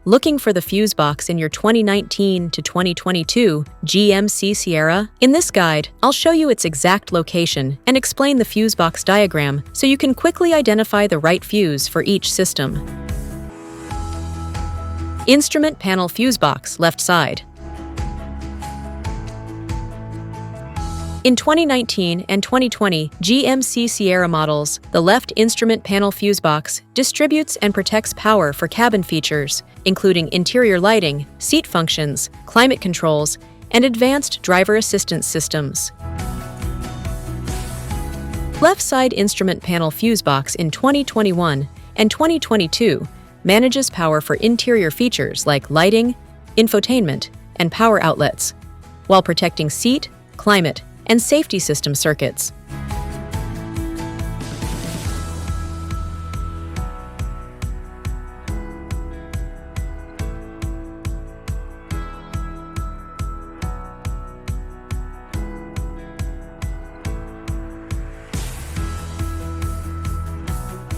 Looking for the fuse box in your 2019 to 2022 GMC Sierra? In this guide, I'll show you its exact location and explain the fuse box diagram so you can quickly identify the right fuse for each system. Instrument panel fuse box, left side. In 2019 and 2020 GMC Sierra models, the left instrument panel fuse box distributes and protects power for cabin features, including interior lighting, seat functions, climate controls, and advanced driver assistance systems. Left side instrument panel fuse box in 2021 and 2022 manages power for interior features like lighting, infotainment, and power outlets, while protecting seat, climate, and safety system circuits.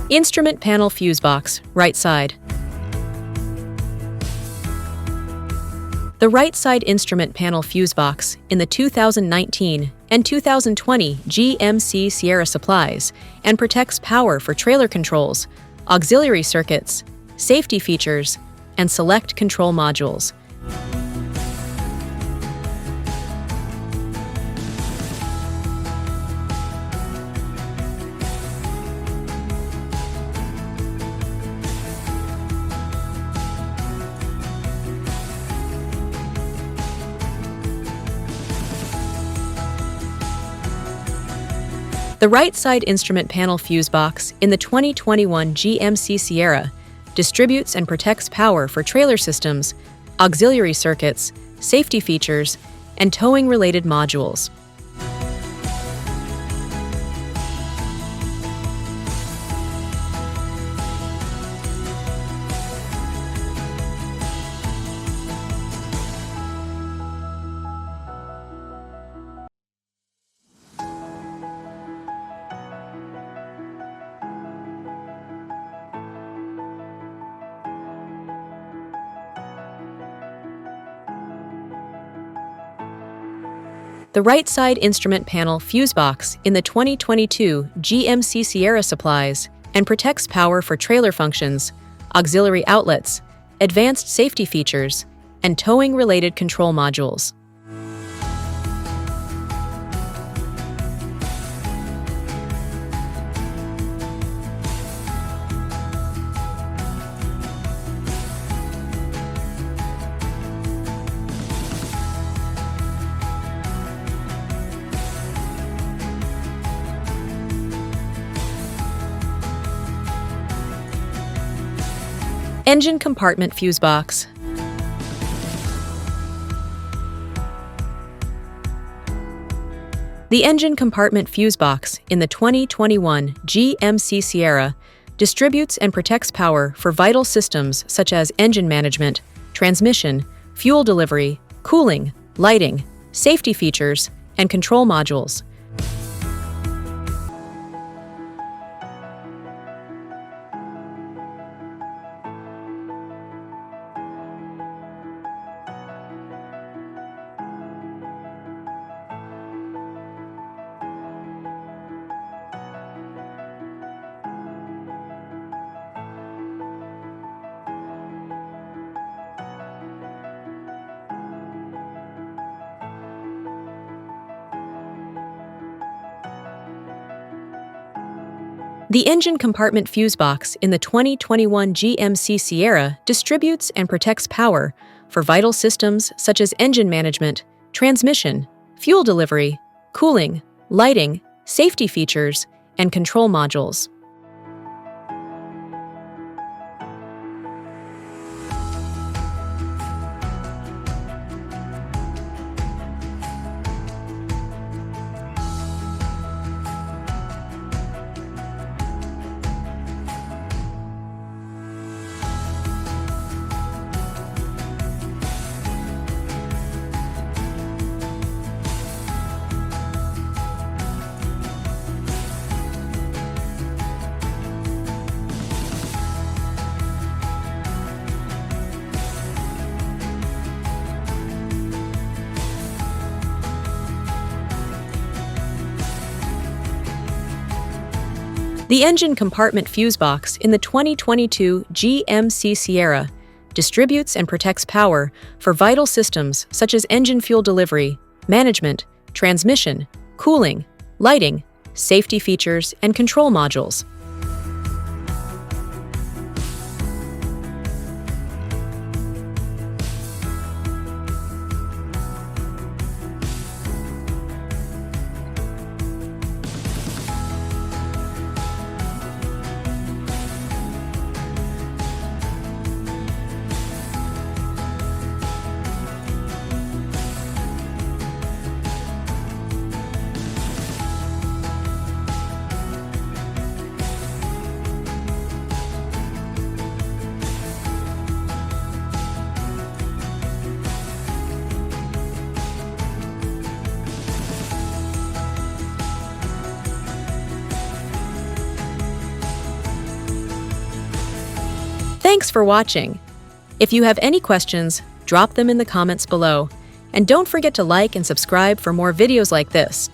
Instrument panel fuse box, right side. The right side instrument panel fuse box in the 2019 and 2020 GMC Sierra supplies and protects power for trailer controls, auxiliary circuits, safety features, and select control modules. The right side instrument panel fuse box in the 2021 GMC Sierra distributes and protects power for trailer systems, auxiliary circuits, safety features, and towing-related modules. The right side instrument panel fuse box in the 2022 GMC Sierra supplies and protects power for trailer functions, auxiliary outlets, advanced safety features, and towing-related control modules. Engine compartment fuse box. The engine compartment fuse box in the 2021 GMC Sierra distributes and protects power for vital systems such as engine management, transmission, fuel delivery, cooling, lighting, safety features, and control modules. The engine compartment fuse box in the 2021 GMC Sierra distributes and protects power for vital systems such as engine management, transmission, fuel delivery, cooling, lighting, safety features, and control modules. The engine compartment fuse box in the 2022 GMC Sierra distributes and protects power for vital systems such as engine fuel delivery, management, transmission, cooling, lighting, safety features, and control modules. Thanks for watching. If you have any questions, drop them in the comments below. And don't forget to like and subscribe for more videos like this.